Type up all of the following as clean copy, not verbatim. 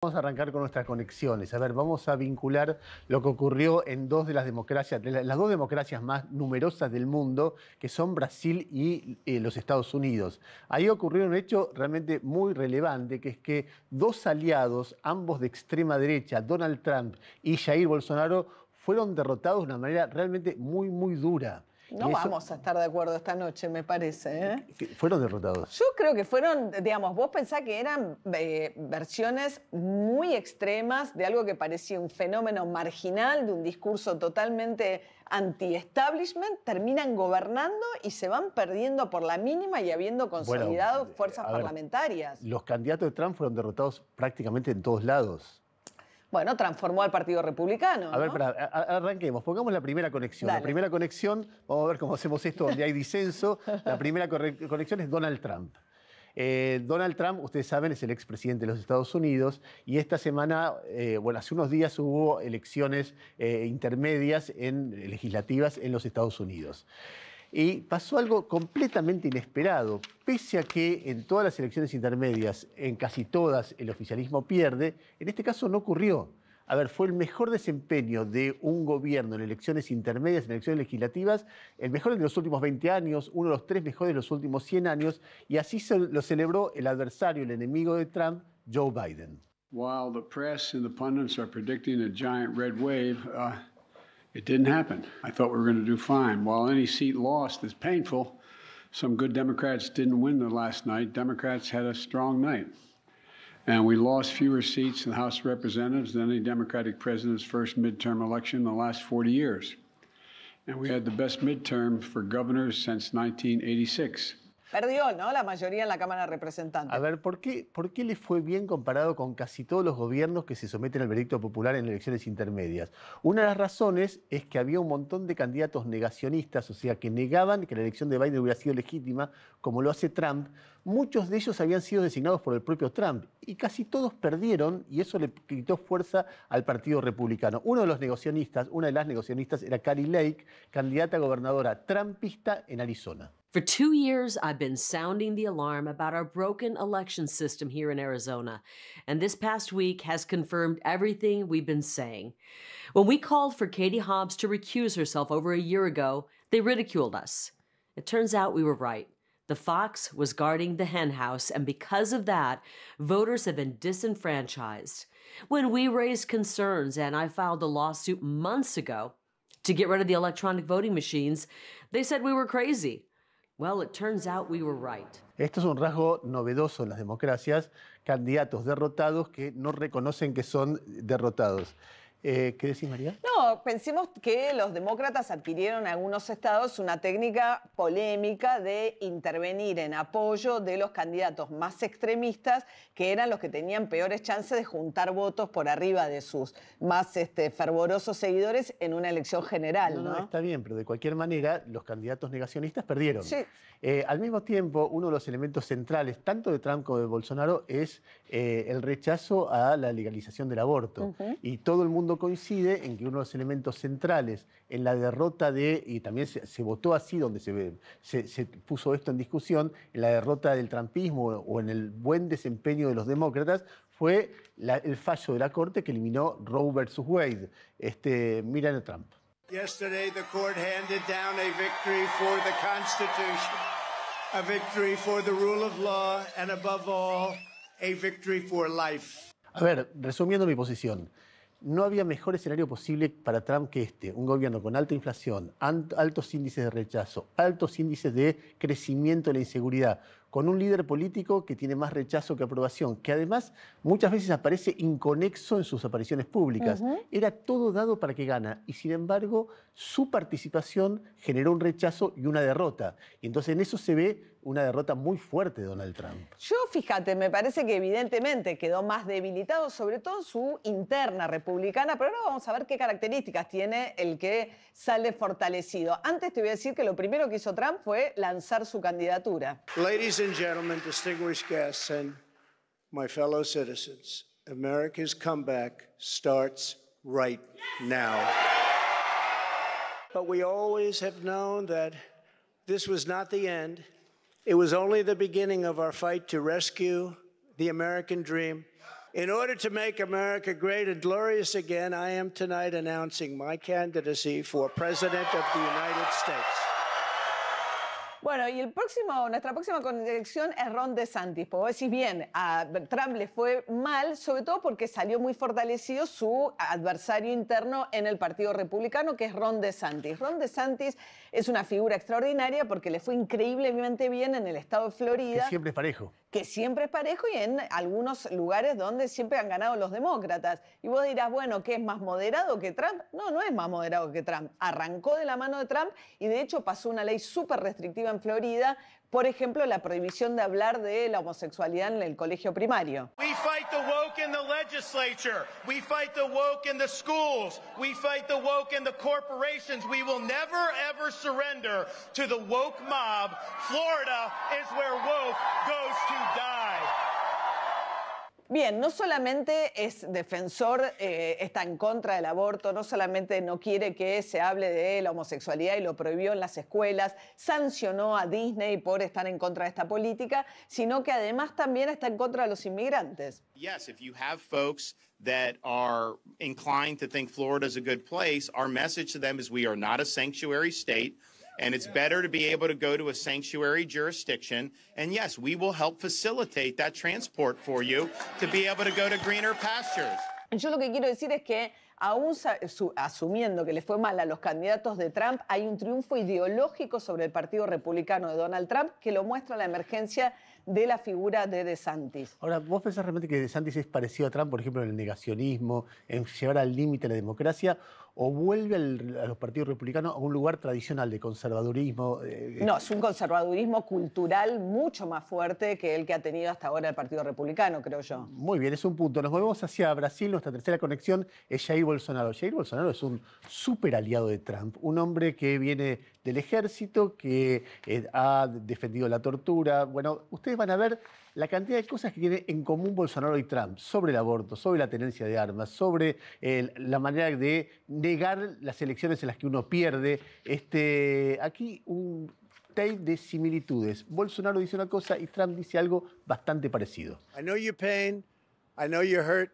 Vamos a arrancar con nuestras conexiones. A ver, vamos a vincular lo que ocurrió en dos de las democracias, las dos democracias más numerosas del mundo, que son Brasil y los Estados Unidos. Ahí ocurrió un hecho realmente muy relevante, que es que dos aliados, ambos de extrema derecha, Donald Trump y Jair Bolsonaro, fueron derrotados de una manera realmente muy dura. No vamos a estar de acuerdo esta noche, me parece, ¿eh? Fueron derrotados. Yo creo que fueron, digamos, vos pensás que eran versiones muy extremas de algo que parecía un fenómeno marginal, de un discurso totalmente anti-establishment, terminan gobernando y se van perdiendo por la mínima y habiendo consolidado fuerzas parlamentarias. Los candidatos de Trump fueron derrotados prácticamente en todos lados. Bueno, transformó al Partido Republicano, ¿no? A ver, arranquemos, pongamos la primera conexión. Dale. La primera conexión, vamos a ver cómo hacemos esto donde hay disenso. La primera conexión es Donald Trump. Donald Trump, ustedes saben, es el expresidente de los Estados Unidos y esta semana, hace unos días hubo elecciones intermedias legislativas en los Estados Unidos. Y pasó algo completamente inesperado. Pese a que en todas las elecciones intermedias, en casi todas, el oficialismo pierde, en este caso no ocurrió. A ver, fue el mejor desempeño de un gobierno en elecciones intermedias, en elecciones legislativas, el mejor de los últimos 20 años, uno de los 3 mejores de los últimos 100 años, y así lo celebró el adversario, el enemigo de Trump, Joe Biden. While the press and the pundits are predicting a giant red wave, it didn't happen. I thought we were going to do fine. While any seat lost is painful, some good Democrats didn't win the last night. Democrats had a strong night. And we lost fewer seats in the House of Representatives than any Democratic president's first midterm election in the last 40 years. And we had the best midterm for governors since 1986. Perdió, ¿no? La mayoría en la Cámara de Representantes. A ver, ¿por qué le fue bien comparado con casi todos los gobiernos que se someten al veredicto popular en elecciones intermedias? Una de las razones es que había un montón de candidatos negacionistas, o sea, que negaban que la elección de Biden hubiera sido legítima, como lo hace Trump. Muchos de ellos habían sido designados por el propio Trump y casi todos perdieron y eso le quitó fuerza al Partido Republicano. Una de las negacionistas era Kari Lake, candidata a gobernadora trumpista en Arizona. For 2 years, I've been sounding the alarm about our broken election system here in Arizona, and this past week has confirmed everything we've been saying. When we called for Katie Hobbs to recuse herself over a year ago, they ridiculed us. It turns out we were right. The fox was guarding the hen house, and because of that, voters have been disenfranchised. When we raised concerns, and I filed a lawsuit months ago to get rid of the electronic voting machines, they said we were crazy. Well, it turns out we were right. Esto es un rasgo novedoso en las democracias, candidatos derrotados que no reconocen que son derrotados. ¿Qué decís, María? No, pensemos que los demócratas adquirieron en algunos estados una técnica polémica de intervenir en apoyo de los candidatos más extremistas, que eran los que tenían peores chances de juntar votos por arriba de sus más fervorosos seguidores en una elección general, ¿no? Está bien, pero de cualquier manera los candidatos negacionistas perdieron. Sí. Al mismo tiempo, uno de los elementos centrales, tanto de Trump como de Bolsonaro, es el rechazo a la legalización del aborto. Y todo el mundo coincide en que uno de los elementos centrales en la derrota y también se votó así, donde se puso esto en discusión, en la derrota del trumpismo o en el buen desempeño de los demócratas, fue el fallo de la Corte que eliminó Roe versus Wade. Miren a Trump. Yesterday, the court handed down a victory for the Constitution, a victory for the rule of law, and above all, a victory for life. A ver, resumiendo mi posición, no había mejor escenario posible para Trump que un gobierno con alta inflación, altos índices de rechazo, altos índices de crecimiento de la inseguridad, con un líder político que tiene más rechazo que aprobación, que además muchas veces aparece inconexo en sus apariciones públicas. Era todo dado para que gana y sin embargo su participación generó un rechazo y una derrota. Y entonces en eso se ve una derrota muy fuerte de Donald Trump. Yo, fíjate, me parece que evidentemente quedó más debilitado, sobre todo su interna republicana, pero ahora vamos a ver qué características tiene el que sale fortalecido. Antes te voy a decir que lo primero que hizo Trump fue lanzar su candidatura. Ladies and gentlemen, distinguished guests, and my fellow citizens, America's comeback starts right now. But we always have known that this was not the end. It was only the beginning of our fight to rescue the American dream In order to make America great and glorious again, I am tonight announcing my candidacy for President of the United States. Bueno, y nuestra próxima conexión es Ron DeSantis. Porque vos decís bien, a Trump le fue mal, sobre todo porque salió muy fortalecido su adversario interno en el Partido Republicano, que es Ron DeSantis. Ron DeSantis es una figura extraordinaria porque le fue increíblemente bien en el estado de Florida. Que siempre es parejo. Que siempre es parejo y en algunos lugares donde siempre han ganado los demócratas. Y vos dirás, bueno, ¿qué es más moderado que Trump? No, no es más moderado que Trump. Arrancó de la mano de Trump y de hecho pasó una ley súper restrictiva en Florida, por ejemplo, la prohibición de hablar de la homosexualidad en el colegio primario. We fight the woke in the legislature. We fight the woke in the schools. We fight the woke in the corporations. We will never, ever surrender to the woke mob. Florida is where woke goes to die. Bien, no solamente es defensor, está en contra del aborto, no solamente no quiere que se hable de la homosexualidad y lo prohibió en las escuelas, sancionó a Disney por estar en contra de esta política, sino que además también está en contra de los inmigrantes. Yes, if you have folks that are inclined to think Florida is a good place, our message to them is we are not a sanctuary state. And it's better to be able to go to a sanctuary jurisdiction. And yes, we will help facilitate that transport for you to be able to go to greener pastures. Yo lo que quiero decir es que aún asumiendo que le fue mal a los candidatos de Trump, hay un triunfo ideológico sobre el Partido Republicano de Donald Trump que lo muestra la emergencia de la figura de DeSantis. Ahora, ¿vos pensás realmente que DeSantis es parecido a Trump, por ejemplo, en el negacionismo, en llevar al límite la democracia, o vuelve a los partidos republicanos a un lugar tradicional de conservadurismo? No, es un conservadurismo cultural mucho más fuerte que el que ha tenido hasta ahora el Partido Republicano, creo yo. Muy bien, es un punto. Nos movemos hacia Brasil. Nuestra tercera conexión es Jair Bolsonaro. Jair Bolsonaro es un súper aliado de Trump, un hombre que viene del ejército, que ha defendido la tortura. Bueno, ustedes van a ver la cantidad de cosas que tiene en común Bolsonaro y Trump sobre el aborto, sobre la tenencia de armas, sobre la manera de negar las elecciones en las que uno pierde. Aquí un tape de similitudes. Bolsonaro dice una cosa y Trump dice algo bastante parecido. I know your pain. I know you're hurt.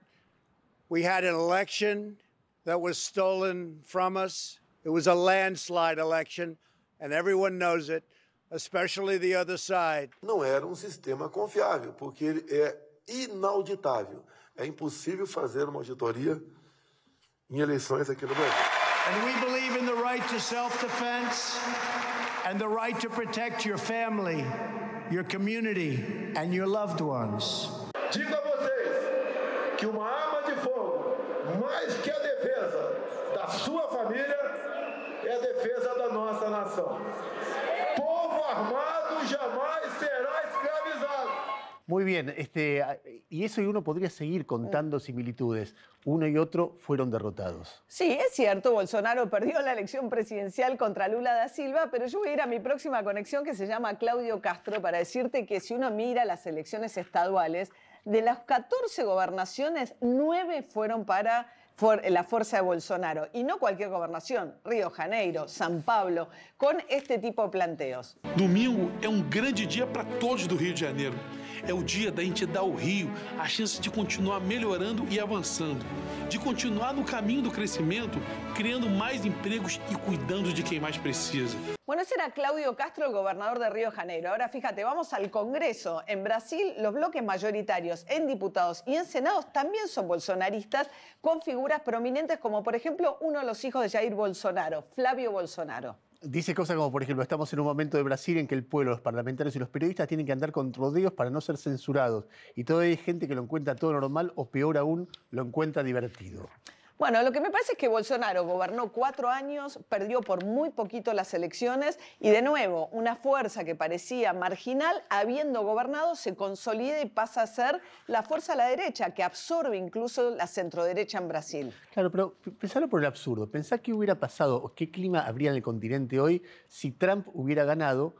We had an election that was stolen from us. It was a landslide election, and everyone knows it, especially the other side. Não era sistema confiável, porque ele é inauditável. É impossível fazer uma auditoria em eleições aqui no Brasil. And we believe in the right to self-defense and the right to protect your family, your community, and your loved ones. Digo a vocês que uma arma de fogo, mais que a defesa da sua família, é a defesa da nossa nação. Povo armado jamais será escravizado. Muy bien, y eso y uno podría seguir contando similitudes. Uno y otro fueron derrotados. Sí, es cierto, Bolsonaro perdió la elección presidencial contra Lula da Silva, pero yo voy a ir a mi próxima conexión que se llama Claudio Castro para decirte que si uno mira las elecciones estaduales, de las 14 gobernaciones, 9 fueron para la fuerza de Bolsonaro. Y no cualquier gobernación, Río de Janeiro, São Paulo, con este tipo de planteos. Domingo é grande dia para todos do Rio de Janeiro. É o dia da gente dar ao Rio a chance de continuar melhorando e avançando, de continuar no caminho do crescimento, criando mais empregos e cuidando de quem mais precisa. Bueno, ese era Claudio Castro, el gobernador de Río de Janeiro. Ahora fíjate, vamos al Congreso. En Brasil, los bloques mayoritarios en diputados y en senados también son bolsonaristas, con figuras prominentes como, por ejemplo, uno de los hijos de Jair Bolsonaro, Flávio Bolsonaro. Dice cosas como, por ejemplo, estamos en un momento de Brasil en que el pueblo, los parlamentarios y los periodistas tienen que andar con rodeos para no ser censurados. Y todavía hay gente que lo encuentra todo normal o, peor aún, lo encuentra divertido. Bueno, lo que me parece es que Bolsonaro gobernó 4 años, perdió por muy poquito las elecciones y de nuevo una fuerza que parecía marginal, habiendo gobernado, se consolida y pasa a ser la fuerza a la derecha, que absorbe incluso la centroderecha en Brasil. Claro, pero pensalo por el absurdo. Pensá qué hubiera pasado o qué clima habría en el continente hoy si Trump hubiera ganado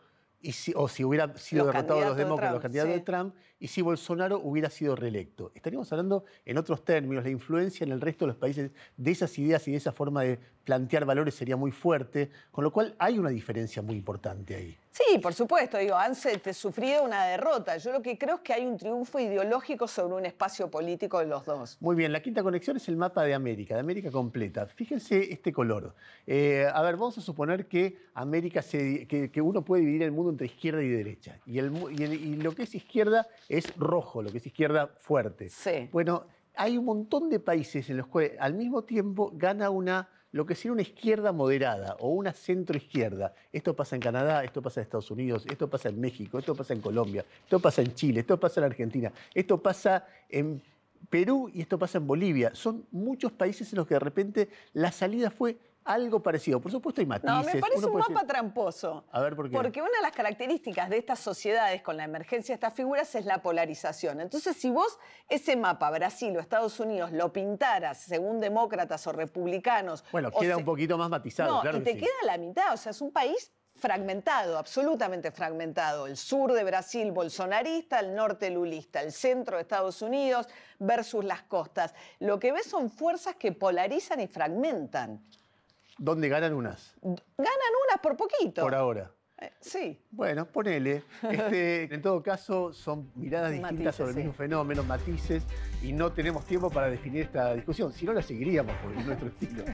o si hubiera sido derrotado los demócratas, los candidatos de Trump, y si Bolsonaro hubiera sido reelecto. Estaríamos hablando en otros términos, la influencia en el resto de los países de esas ideas y de esa forma de plantear valores sería muy fuerte, con lo cual hay una diferencia muy importante ahí. Sí, por supuesto, digo, han sufrido una derrota. Yo lo que creo es que hay un triunfo ideológico sobre un espacio político de los dos. Muy bien, la quinta conexión es el mapa de América completa. Fíjense este color. A ver, vamos a suponer que América que uno puede dividir el mundo entre izquierda y derecha. Y lo que es izquierda es rojo, lo que es izquierda fuerte. Sí. Bueno, hay un montón de países en los cuales al mismo tiempo gana lo que sería una izquierda moderada o una centroizquierda. Esto pasa en Canadá, esto pasa en Estados Unidos, esto pasa en México, esto pasa en Colombia, esto pasa en Chile, esto pasa en Argentina, esto pasa en Perú y esto pasa en Bolivia. Son muchos países en los que de repente la salida fue algo parecido. Por supuesto hay matices. No, me parece un mapa decir, tramposo. a ver, ¿por qué? Porque una de las características de estas sociedades con la emergencia de estas figuras es la polarización. Entonces, si vos ese mapa, Brasil o Estados Unidos, lo pintaras según demócratas o republicanos... Bueno, queda un poquito más matizado, no, claro y que te sí. queda la mitad. O sea, es un país fragmentado, absolutamente fragmentado. El sur de Brasil bolsonarista, el norte lulista, el centro de Estados Unidos versus las costas. Lo que ves son fuerzas que polarizan y fragmentan. ¿Dónde ganan unas? Ganan unas por poquito. Por ahora. Sí. Bueno, ponele. En todo caso, son miradas distintas Matices, sobre el sí. mismo fenómeno, matices, y no tenemos tiempo para definir esta discusión. Si no, la seguiríamos, porque es nuestro estilo.